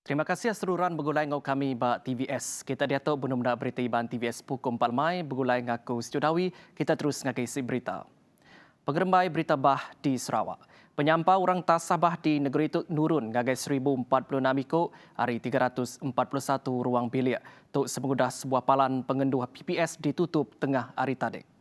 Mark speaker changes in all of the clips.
Speaker 1: Terima kasih seluruhan bergulai ngau kami ba TVS. Kita diatuk benar-benar berita iban TVS pukul 4 Mai bergulai ngaku Sejudawi. Kita terus ngakai isi berita. Pengerembai berita bah di Sarawak. Penyampau orang tasabah di negeri itu nurun ngagai 1046 ikut hari 341 ruang bilik. Untuk semengudah sebuah palan pengenduh PPS ditutup tengah hari tadi.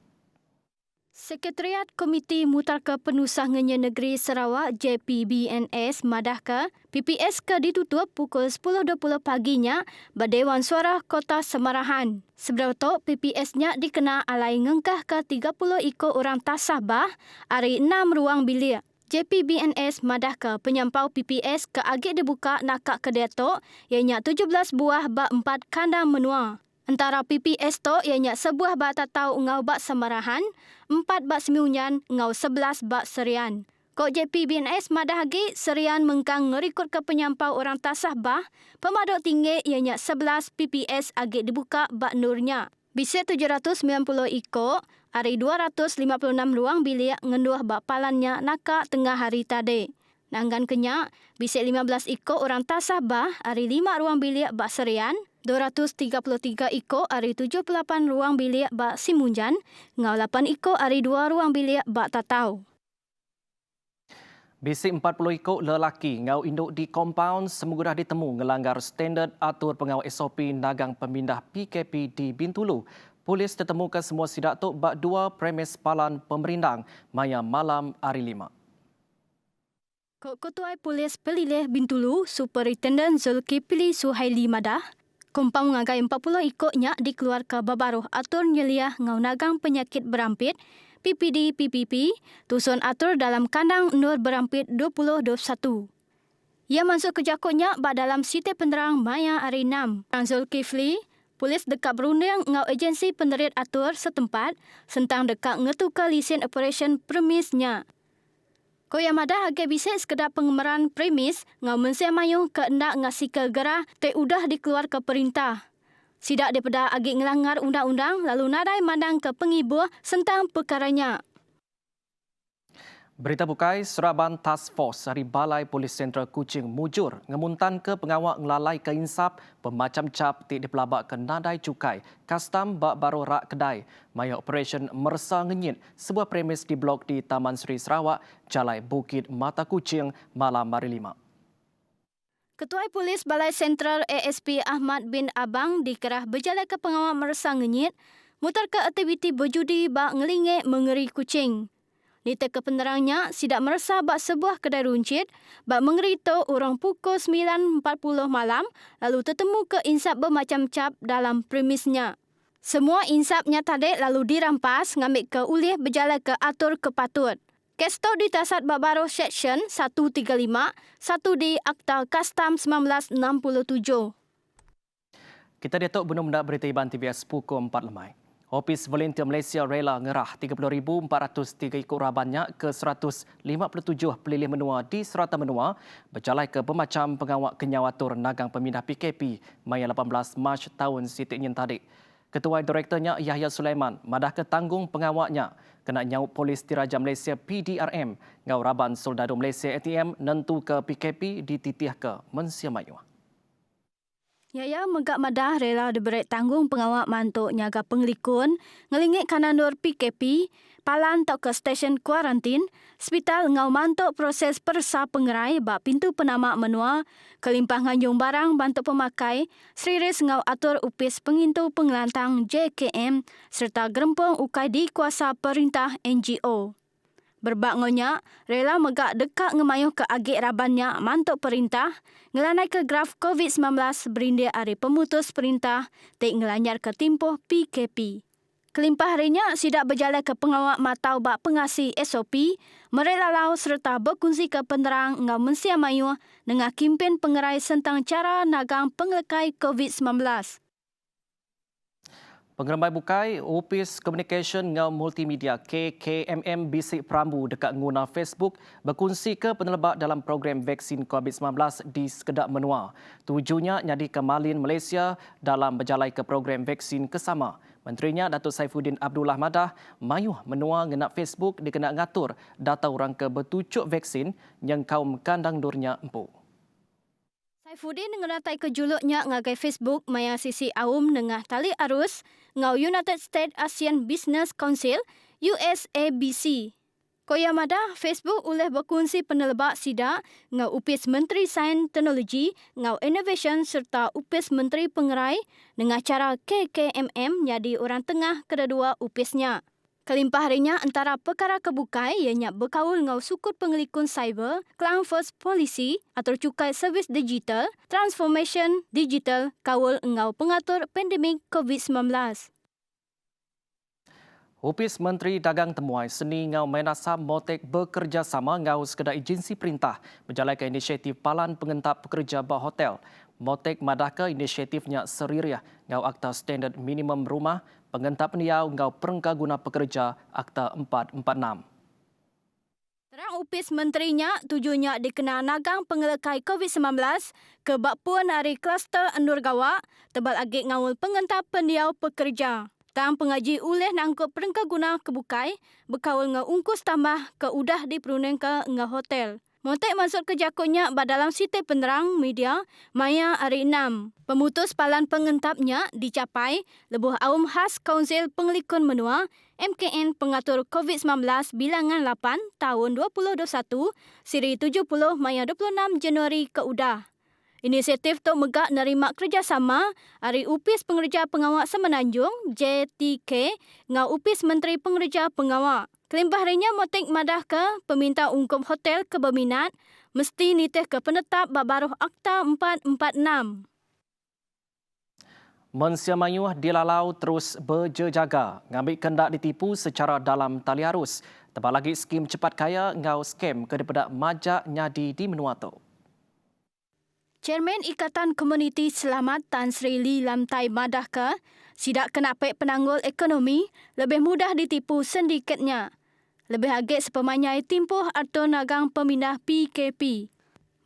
Speaker 2: Sekretariat Komiti Mutarka Penusahannya Negeri Sarawak JPBNS madahka PPS ke ditutup pukul 10.20 paginya Dewan Suara Kota Semarahan. Sebelum itu PPS-nya dikena alai ngengkah ke 30 ikut orang tasabah hari 6 ruang bilik. JPBNS madahka penyampau PPS ke agak dibuka nakak ke dato ianya 17 buah bak 4 kandang menua. Antara PPS to ianya sebuah bak tatau ngau bak Semarahan, 4 bak Semunyan, ngau 11 bak Serian. Kok JPBNS madahagi Serian mengkang ngerikut ke penyampau orang tasabah, pemadok tinggi ianya 11 PPS agak dibuka bak Nurnya. Bisa 790 ikut, hari 256 ruang bilik ngenduah bak palannya nakak tengah hari tadi. Nanggan kenyak, bisa 15 ikut orang tasabah, hari 5 ruang bilik bak Serian, 233 ikut hari 78 ruang bilik bak Simunjan, ngau 8 ikut hari 2 ruang bilik bak Tatau.
Speaker 1: Bisik 40 ikut lelaki ngau induk di kompaun semudah ditemu ngelanggar standard atur pengawal SOP nagang pemindah PKP di Bintulu. Polis tetemukan semua sidak tok bak 2 premis palan pemerindang maya malam hari 5.
Speaker 2: Ketua Polis Pelilih Bintulu, Superintendent Zulkifli Suhaili Madah, Kompang ngagai 40 ikutnya dikeluarkan babaruh atur nyeliah ngau nagang penyakit berampit, PPD-PPP, tusun atur dalam kandang Nur Berampit 2021. Ia masuk ke jakutnya bak dalam siti penerang Maya hari 6. Zulkifli, polis dekat berunding ngau agensi penerit atur setempat sentang dekat ngetukar lisen operation premisnya. Koyamada agak bisa sekedar pengemeran premis ngau mensia mayung ke endak ngasi ke gerah te udah dikeluar ke perintah. Sidak daripada agak ngelanggar undang-undang lalu nadai mandang ke pengibur sentang perkaranya.
Speaker 1: Berita bukai, Seraban Task Force dari Balai Polis Sentral Kuching mujur ngemuntan ke pengawal ngelalai ke insap pemacam cap tik dipelabak ke nadai cukai kastam bak baru rak kedai maya operation mersa ngenyit sebuah premis di blok di Taman Seri Sarawak, Jalai Bukit Mata Kuching malam hari 5.
Speaker 2: Ketua Polis Balai Sentral ASP Ahmad bin Abang dikerah berjalan ke pengawal mersa ngenyit mutar ke aktiviti berjudi bak ngelingik mengeri kucing. Nita ke penerangnya, sidak merasa bak sebuah kedai runcit, bak mengerito orang pukul 9.40 malam, lalu tertemu ke insap bermacam cap dalam premisnya. Semua insapnya tadi lalu dirampas, ngambil ke ulih berjalan ke atur kepatut. Kesto ditasat bak baru Section 135, satu di Akta Kastam 1967.
Speaker 1: Kita diatuk benar-benar berita iban TVS pukul 4 lemai. Ofis Volunteer Malaysia rela ngerah 30,403 ikut rabannya ke 157 pelilih menua di Serata Menua berjalan ke pemacam pengawal kenyawatur nagang pemindah PKP Maya 18 Mac tahun sitiknya tadi. Ketua Direkturnya Yahya Sulaiman madah ke tanggung pengawaknya kena nyaut Polis Diraja Malaysia PDRM ngau raban Soldado Malaysia ATM nentu ke PKP dititih ke Mensia Mayu.
Speaker 2: Yaya megak madah rela diberi tanggung pengawak mantuk nyaga penglikun, ngelingik kanandur PKP, palan tok ke stesen kuarantin, hospital ngau mantuk proses persa pengerai bak pintu penamak menua, kelimpah nganjung barang bantuk pemakai, seriris ngau atur upis pengintu pengelantang JKM, serta gerempung ukai di kuasa perintah NGO. Berbak ngonya, rela megak dekat ngemayuh ke agik rabannya mantuk perintah, ngelanai ke graf COVID-19 berindia hari pemutus perintah, tik ngelanyar ke timpuh PKP. Kelimpah harinya sidak berjalan ke pengawak matau bak pengasih SOP, merela lau serta berkongsi ke penerang ngau mensia mayuh dengan kimpin pengerai sentang cara nagang pengelekai COVID-19.
Speaker 1: Pengerembai bukai, Ofis Communication ngau Multimedia KKMM bisik perambu dekat guna Facebook berkongsi ke penelebak dalam program vaksin COVID-19 di sekedar menua. Tujuannya nyadi kemalin Malaysia dalam berjalai ke program vaksin kesama. Menterinya Datuk Saifuddin Abdullah Madah mayuh menua ngenap Facebook dikena ngatur data orang ke bertucuk vaksin yang kaum kandang durnya empu.
Speaker 2: Saifuddin ngeratai kejuluknya ngagai Facebook maya sisi awum nengah tali arus ngau United States ASEAN Business Council USABC. Koyamada Facebook oleh berkongsi penelebak sida ngau Upis Menteri Sains Teknologi ngau Innovation serta Upis Menteri Pengerai dengan cara KKMM jadi orang tengah kedua upisnya. Kelimpah harinya antara perkara kebukai ianya berkaul ngau sukut pengelikun cyber, Cloud First Policy atau cukai servis digital, transformation digital kaul ngau pengatur pandemik COVID-19.
Speaker 1: Upis Menteri Dagang Temuai seni ngau menasa motek bekerjasama ngau sekedar agensi perintah menjalankan inisiatif palan pengentap pekerja bah hotel. Motek madaka inisiatifnya seririah ngau Akta Standard Minimum Rumah pengentap niau ngau perengka guna pekerja Akta 446.
Speaker 2: Terang upis menterinya tujuannya dikenal nagang pengelekai COVID-19 ke bakpuan hari kluster Endur Gawak tebal agik ngawul pengentap pendiau pekerja. Tang pengaji uleh nangkut perengka guna kebukai berkawal ngau ungkus tambah ke udah di peruneng ke ngau hotel. Motek masuk ke jakutnya dalam siti penerang media maya hari 6. Pemutus palan pengentapnya dicapai lebuh awam khas Kaunsil Pengelikun Menua MKN Pengatur COVID-19 bilangan 8 tahun 2021 siri 70 maya 26 Januari ke udah. Inisiatif tu megak nerima kerjasama hari Upis Pengerja Pengawak Semenanjung JTK ngau Upis Menteri Pengerja Pengawak. Kelimpah harinya motek madah ke peminta ungkup hotel ke berminat mesti nitih ke penetap babaruh Akta 446.
Speaker 1: Mensia Mayuh dilalau terus berjejaga ngambil kendak ditipu secara dalam tali arus. Tebal lagi skim cepat kaya ngau skem daripada majak nyadi di Menua tu.
Speaker 2: Chairman Ikatan Komuniti Selamat Tan Sri Lee Lam Tai madah ke sidak kenapek penanggul ekonomi lebih mudah ditipu sendikitnya. Lebih agak sepemanyai timpuh atau nagang pemindah PKP.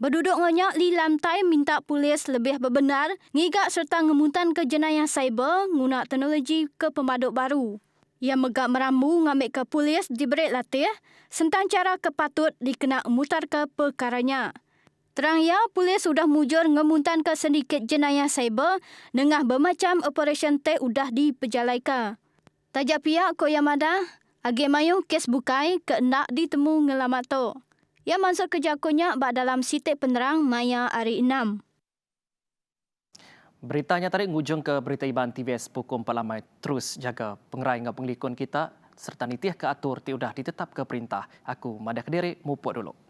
Speaker 2: Berduduk ngonyak Lee Lam Tai minta polis lebih berbenar ngigak serta ngemutan ke jenayah cyber guna teknologi ke pemaduk baru. Ia megak merambu ngambil ke polis diberi latih tentang cara kepatut dikena mutar ke perkaranya. Terang ya, polis sudah mujur ngemuntan ke sedikit jenayah cyber dengan bermacam operasi teh udah diperjalaikan. Tajak pihak Koyamada, agi mayu kes bukai keendak ditemu ngelamat tu. Ia masuk ke jakunya bak dalam sitik penerang maya hari 6.
Speaker 1: Beritanya tarik ngujung ke berita Iban TVS Pukul 4 Lamai. Terus jaga pengerai dengan pengelikun kita serta nitih ke atur ti udah ditetap ke perintah. Aku Madah Kediri, mupuk dulu.